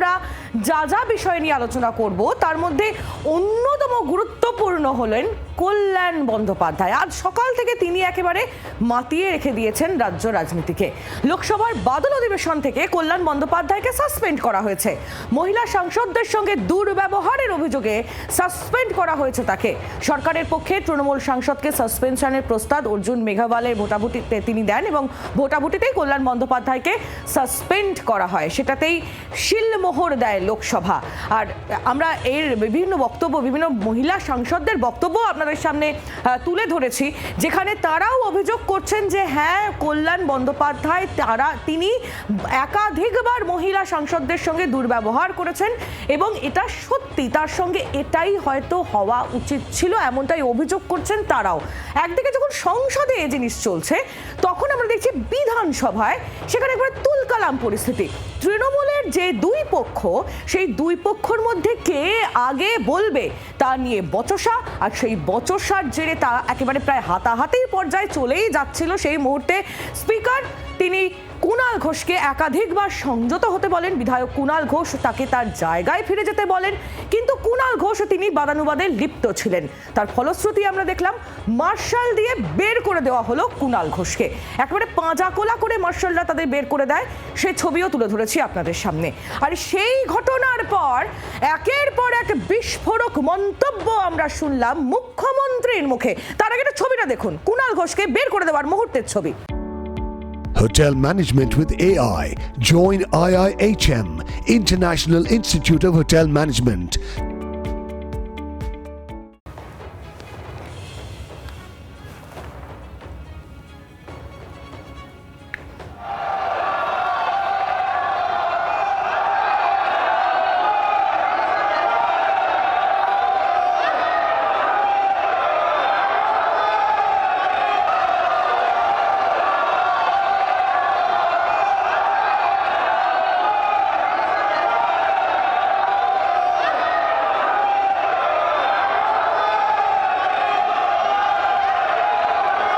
আমরা যা যা বিষয় নিয়ে আলোচনা করব তার মধ্যে অন্যতম গুরুত্বপূর্ণ হলেন কল্যাণ বন্দ্যোপাধ্যায়। আজ সকাল থেকে তিনি একেবারে মাতিয়ে রেখে দিয়েছেন রাজ্য রাজনীতিকে। লোকসভার বাদল অধিবেশন থেকে কল্যাণ বন্দ্যোপাধ্যায়কে সাসপেন্ড করা হয়েছে। মহিলা সাংসদদের সঙ্গে দুর্ব্যবহারের অভিযোগে সাসপেন্ড করা হয়েছে তাকে। সরকারের পক্ষে তৃণমূল সাংসদকে সাসপেনশনের প্রস্তাব অর্জুন মেঘাওয়ালের ভোটাভুটিতে তিনি দেন এবং ভোটাভুটিতেই কল্যাণ বন্দ্যোপাধ্যায়কে সাসপেন্ড করা হয়, সেটাতেই শিলমোহর দেয় লোকসভা। আর আমরা এর বিভিন্ন বক্তব্য, বিভিন্ন মহিলা সাংসদদের বক্তব্য আপনাদের সামনে তুলে ধরেছি, যেখানে তারাও অভিযোগ করছেন যে হ্যাঁ, কল্যাণ বন্দ্যোপাধ্যায় তিনি একাধিকবার মহিলা সাংসদদের সঙ্গে দুর্ব্যবহার করেছেন এবং এটা সত্যি, তার সঙ্গে এটাই হয়তো হওয়া উচিত ছিল, এমনটাই অভিযোগ করছেন তারাও। একদিকে যখন সংসদে এই জিনিস চলছে, তখন আমরা দেখছি বিধানসভায় সেখানে একবারে তুলকালাম পরিস্থিতি। তৃণমূলের যে দুই পক্ষ, সেই দুই পক্ষের মধ্যে কে আগে বলবে তা নিয়ে বচসা, আর সেই বচসার জেরে তা একেবারে প্রায় হাতাহাতির পর্যায়ে চলেই যাচ্ছিল। সেই মুহূর্তে স্পিকার তিনি কুণাল ঘোষকে একাধিকবার সংযত হতে বলেন। বিধায়ক কুণাল ঘোষ তাকে তার জায়গায় ফিরে যেতে বলেন, কিন্তু কুণাল ঘোষ তিনি বাদানুবাদে লিপ্ত ছিলেন। তার ফলশ্রুতি আমরা দেখলাম, মার্শাল দিয়ে বের করে দেওয়া হলো কুণাল ঘোষকে। একেবারে পাঁজা কোলা করে মার্শালরা তাদের বের করে দেয়, সেই ছবিও তুলে ধরেছি আপনাদের সামনে। আর সেই ঘটনার পর একের পর এক বিস্ফোরক মন্তব্য আমরা শুনলাম মুখ্যমন্ত্রীর মুখে। তার আগে একটা ছবিটা দেখুন, কুণাল ঘোষকে বের করে দেওয়ার মুহূর্তের ছবি। Hotel Management with AI. Join IIHM, International Institute of Hotel Management.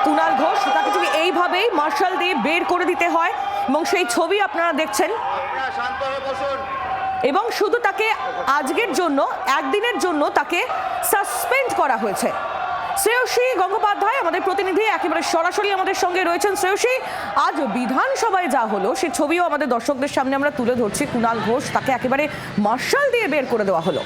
Kunal Ghosh তাকে যদি এইভাবেই মার্শাল দিয়ে বের করে দিতে হয়, এবং সেই ছবি আপনারা দেখছেন। এবং শুধু তাকে আজকের জন্য, একদিনের জন্য তাকে সাসপেন্ড করা হয়েছে। শ্রেয়সী গঙ্গোপাধ্যায় আমাদের প্রতিনিধি একেবারে সরাসরি আমাদের সঙ্গে রয়েছেন। শ্রেয়সী, আজ বিধানসভায় যা হলো সেই ছবিও আমাদের দর্শকদের সামনে আমরা তুলে ধরছি। কুণাল ঘোষ তাকে একেবারে মার্শাল দিয়ে বের করে দেওয়া হলো।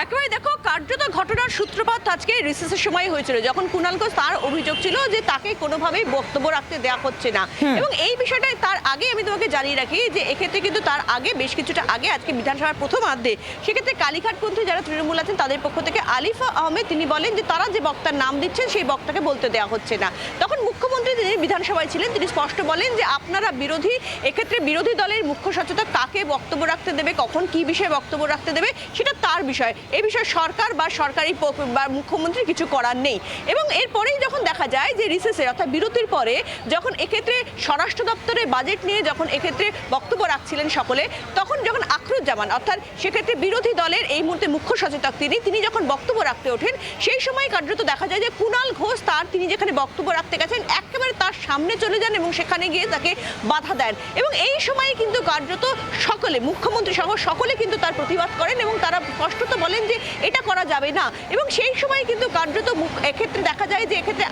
একেবারে দেখো, কার্যত ঘটনার সূত্রপাত আজকে রিসেসের সময় হয়েছিল, যখন কুণাল ঘোষ তার অভিযোগ ছিল যে তাকে কোনোভাবেই বক্তব্য রাখতে দেওয়া হচ্ছে না। এবং এই বিষয়টাই তার আগে আমি তোমাকে জানিয়ে রাখি যে এক্ষেত্রে কিন্তু তার আগে, বেশ কিছুটা আগে, আজকে বিধানসভার প্রথমার্ধে সেক্ষেত্রে কালীঘাটপন্থী যারা তৃণমূল আছেন তাদের পক্ষ থেকে আলিফা আহমেদ তিনি বলেন যে তারা যে বক্তার নাম দিচ্ছেন সেই বক্তাকে বলতে দেওয়া হচ্ছে না। তখন মুখ্যমন্ত্রী তিনি বিধানসভায় ছিলেন, তিনি স্পষ্ট বলেন যে আপনারা বিরোধী, এক্ষেত্রে বিরোধী দলের মুখ্য সচেতক কাকে বক্তব্য রাখতে দেবে, কখন কি বিষয়ে বক্তব্য রাখতে দেবে সেটা তার বিষয়। এই বিষয়ে সরকার বা সরকারি বা মুখ্যমন্ত্রী কিছু করার নেই। এবং এরপরেই যখন দেখা যায় যে রিসেসের অর্থাৎ বিরতির পরে যখন এক্ষেত্রে স্বরাষ্ট্র দপ্তরের বাজেট নিয়ে যখন এক্ষেত্রে বক্তব্য রাখছিলেন সকলে, তখন যখন আখরুজ্জামান অর্থাৎ সেক্ষেত্রে বিরোধী দলের এই মুহূর্তে মুখ্য সচেতক তিনি যখন বক্তব্য রাখতে ওঠেন, সেই সময় কার্যত দেখা যায় যে কুণাল ঘোষ তিনি যেখানে বক্তব্য রাখতে গেছেন একেবারে তার সামনে চলে যান এবং সেখানে গিয়ে তাকে বাধা দেন। এবং এই সময় কিন্তু কার্যত সকলে, মুখ্যমন্ত্রী সহ সকলে কিন্তু তার প্রতিবাদ করেন এবং তারা স্পষ্টত বলেন যে এটা করা যাবে না। এবং সেই সময় কিন্তু কার্যত এক্ষেত্রে দেখা যায় যে এক্ষেত্রে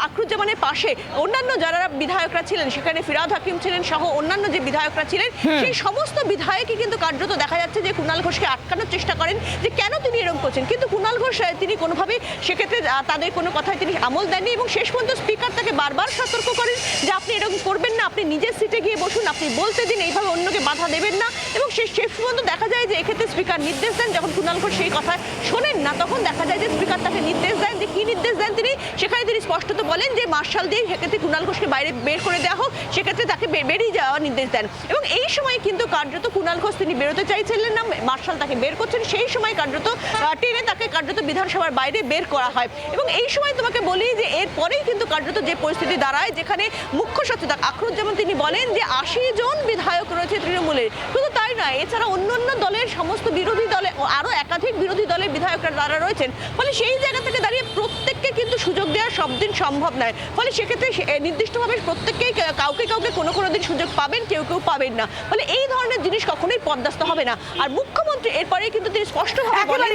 আখরুজ্জামানের পাশে অন্যান্য যারা বিধায়করা ছিলেন, সেখানে ফিরাদ হাকিম ছিলেন সহ অন্যান্য যে বিধায়করা ছিলেন, সেই সমস্ত বিধায়কই কিন্তু কার্যত দেখা যাচ্ছে যে কুণাল ঘোষকে আটকানোর চেষ্টা করেন যে কেন তিনি এরকম করছেন। কিন্তু কুণাল ঘোষ তিনি কোনোভাবেই সেক্ষেত্রে তাদের কোনো কথায় তিনি আমল দেননি এবং শেষ পর্যন্ত স্পিকার তাকে বারবার সতর্ক করেন যে আপনি এরকম করবেন না, আপনি নিজের সিটে গিয়ে বসুন, আপনি বলতে দিন, এইভাবে অন্যকে বাধা দেবেন না। এবং শেষ পর্যন্ত দেখা যায় যে এক্ষেত্রে স্পিকার নির্দেশ দেন, যখন কুণাল ঘোষ সেই কথা শোনেন না, তখন দেখা যায় যে স্পিকার তাকে নির্দেশ দেন। যে কি নির্দেশ দেন তিনি, সেখানে তিনি স্পষ্টত বলেন যে মার্শাল দিয়ে সেক্ষেত্রে কুণাল ঘোষকে বাইরে বের করে দেওয়া হোক, সেক্ষেত্রে তাকে বেরিয়ে যাওয়া দেওয়ার নির্দেশ দেন এবং এই সময় কিন্তু কার্যত কুণাল ঘোষ তিনি বেরোতে চাইছিলেন না, মার্শাল তাকে বের করছেন, সেই সময় কার্যত টেনে তাকে কার্যত বিধানসভার বাইরে বের করা হয় এবং এই সময় তোমাকে বলি যে এরপরেই কিন্তু কার্যত যে পরিস্থিতি দাঁড়ায়, যেখানে মুখ্য সচেতক আখরুজ্জামান তিনি বলেন যে 80 জন বিধায়ক রয়েছে তৃণমূলের, শুধু তাই নয় এছাড়া অন্যান্য দলের সমস্ত বিরোধী দলে আরও একাধিক বিরোধী দলের বিধায়করা তারা রয়েছেন, ফলে সেই জায়গা থেকে দাঁড়িয়ে প্রত্যেককে কিন্তু সুযোগ দেওয়া সব দিন সম্ভব নয়, ফলে সেক্ষেত্রে নির্দিষ্টভাবে প্রত্যেককেই কাউকে কোনো দিন সুযোগ পাবেন, কেউ পাবেন না, ফলে এই ধরনের জিনিস কখনোই পর্দাস্ত হবে না। আর মুখ্যমন্ত্রী এরপরে কিন্তু তিনি স্পষ্টভাবে বলেন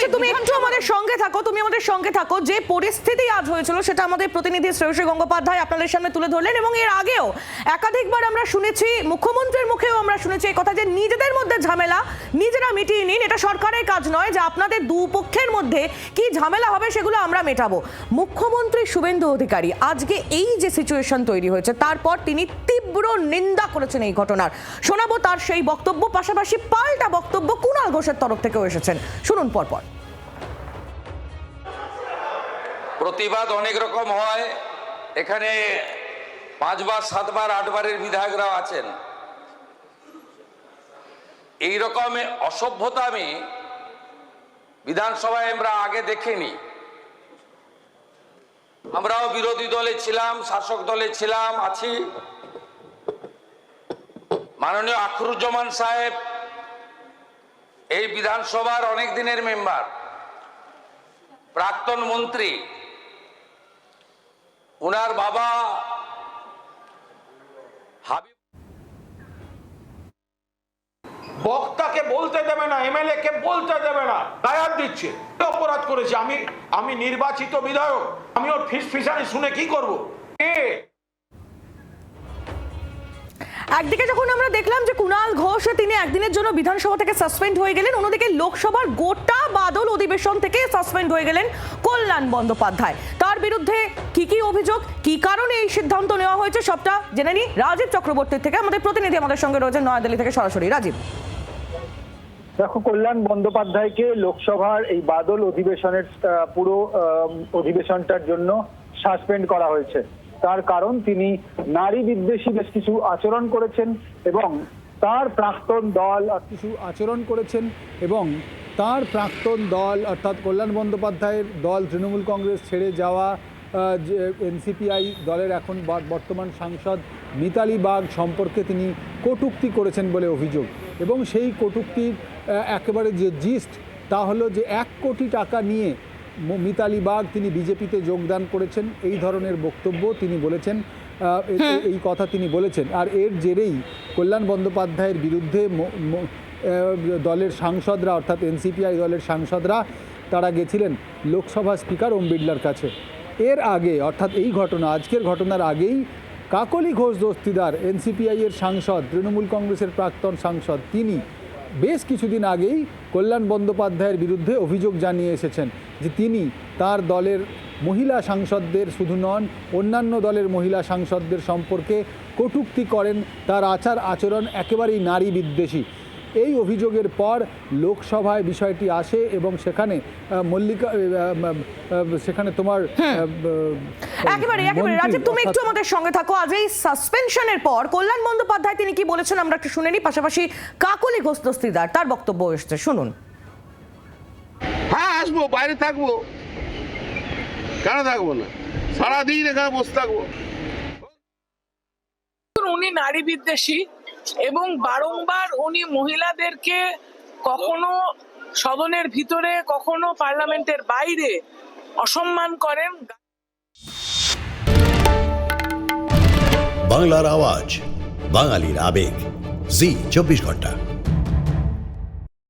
যে তুমি একটু আমাদের সঙ্গে থাকো, যে পরিস্থিতি আজ হয়েছিল সেটা আমাদের প্রতিনিধি শ্রেয়সী গঙ্গোপাধ্যায় আপনাদের সামনে তুলে ধরলেন এবং এর আগেও একাধিকবার আমরা শুনেছি, মুখ্যমন্ত্রীর মুখেও আমরা শুনেছি এই কথা যে নিজেদের মধ্যে ঝামেলা নিজেরা মিটিয়ে নিন, এটা সরকারের কাজ নয়, যে আপনাদের দুপক্ষের মধ্যে কি ঝামেলা হবে সেগুলো আমরা মেটাবো। মুখ্যমন্ত্রী শুভেন্দু অধিকারী আজকে এই যে সিচুয়েশন তৈরি হয়েছে তারপর তিনি তীব্র নিন্দা করেছেন এই ঘটনার, শোনাবো তার সেই বক্তব্য, পাশাপাশি পাল্টা বক্তব্য কুণাল ঘোষের তরফ থেকেও এসেছেন, শুনুন পরপর। প্রতিবাদ অনেক রকম হয়, এখানে 5 বার 7 বার 8 বারের বিধায়করাও আছেন, এই রকম অসভ্যতা আমি বিধানসভায় আমরা আগে দেখিনি। আমরাও বিরোধী দলে ছিলাম, শাসক দলে ছিলাম, আছি। মাননীয় আখরুজ্জামান সাহেব এই বিধানসভার অনেক দিনের মেম্বার, প্রাক্তন মন্ত্রী, উনার বাবা হাবিব বক্তাকে বলতে দেবে না, এমএলএ কে বলতে দেবে না, দায়াত দিচ্ছে। অপরাধ করেছে, আমি নির্বাচিত বিধায়ক, আমি ওর ফিসফিসানি শুনে কি করব? একদিকে যখন আমরা দেখলাম যে কুণাল ঘোষ তিনি একদিনের জন্য বিধানসভা থেকে সাসপেন্ড হয়ে গেলেন, অন্যদিকে লোকসভার গোটা বাদল অধিবেশন থেকে সাসপেন্ড হয়ে গেলেন কল্যাণ বন্দ্যোপাধ্যায়। তার বিরুদ্ধে কি অভিযোগ, কি কারণে এই সিদ্ধান্ত নেওয়া হয়েছে সবটা জেনে নিই রাজীব চক্রবর্তীর থেকে। আমাদের প্রতিনিধি আমাদের সঙ্গে রয়েছেন নয়াদিল্লি থেকে সরাসরি। রাজীব, দেখো, কল্যাণ বন্দ্যোপাধ্যায়কে লোকসভার এই বাদল অধিবেশনের পুরো অধিবেশনটার জন্য সাসপেন্ড করা হয়েছে। তার কারণ তিনি নারী বিদ্বেষী বেশ কিছু আচরণ করেছেন এবং তার প্রাক্তন দল অর্থাৎ কল্যাণ বন্দ্যোপাধ্যায়ের দল তৃণমূল কংগ্রেস ছেড়ে যাওয়া যে এনসিপিআই দলের এখন বর্তমান সাংসদ মিতালি বাগ সম্পর্কে তিনি কটূক্তি করেছেন বলে অভিযোগ, এবং সেই কটূক্তির একেবারে যে জিস্ট তা হলো যে 1 কোটি টাকা নিয়ে মিতালি বাগ তিনি বিজেপিতে যোগদান করেছেন, এই ধরনের বক্তব্য তিনি বলেছেন, এই কথা তিনি বলেছেন। আর এর জেরেই কল্যাণ বন্দ্যোপাধ্যায়ের বিরুদ্ধে দলের সাংসদরা অর্থাৎ এনসিপিআই দলের সাংসদরা তারা গেছিলেন লোকসভা স্পিকার ওম বিড়লার কাছে। এর আগে অর্থাৎ এই ঘটনা, আজকের ঘটনার আগেই কাকলি ঘোষ দস্তিদার এনসিপিআই এর সাংসদ, তৃণমূল কংগ্রেসের প্রাক্তন সাংসদ, তিনি বেশ কিছুদিন আগেই কল্যাণ বন্দ্যোপাধ্যায়ের বিরুদ্ধে অভিযোগ জানিয়ে এসেছেন যে তিনি তার দলের মহিলা সাংসদদের শুধু নন, অন্যান্য দলের মহিলা সাংসদদের সম্পর্কে কটূক্তি করেন, তার আচরণ একেবারেই নারী বিদ্বেষী। এই অভিযোগের পর লোকসভায় বিষয়টি আসে এবং সেখানে তোমার একেবারে রাজীব, তুমি একটু আমাদের সঙ্গে থাকো। আজ এই সাসপেনশনের পর কল্যাণ বন্দ্যোপাধ্যায় তিনি কি বলেছেন আমরা একটু শুনে নিই, পাশাপাশি কাকলি ঘোষ দস্তিদার তার বক্তব্য এসেছে, শুনুন। হ্যাঁ, আসবো, বাইরে থাকবো, কেন থাকবো না, সারাদিন এখানে বসে থাকবো। উনি নারী বিদ্বেষী এবং বারংবার উনি মহিলাদেরকে কখনো সদনের ভিতরে কখনো পার্লামেন্টের বাইরে অসম্মান করেন। বাংলার আওয়াজ, বাঙালির আবেগ, জি 24 ঘন্টা।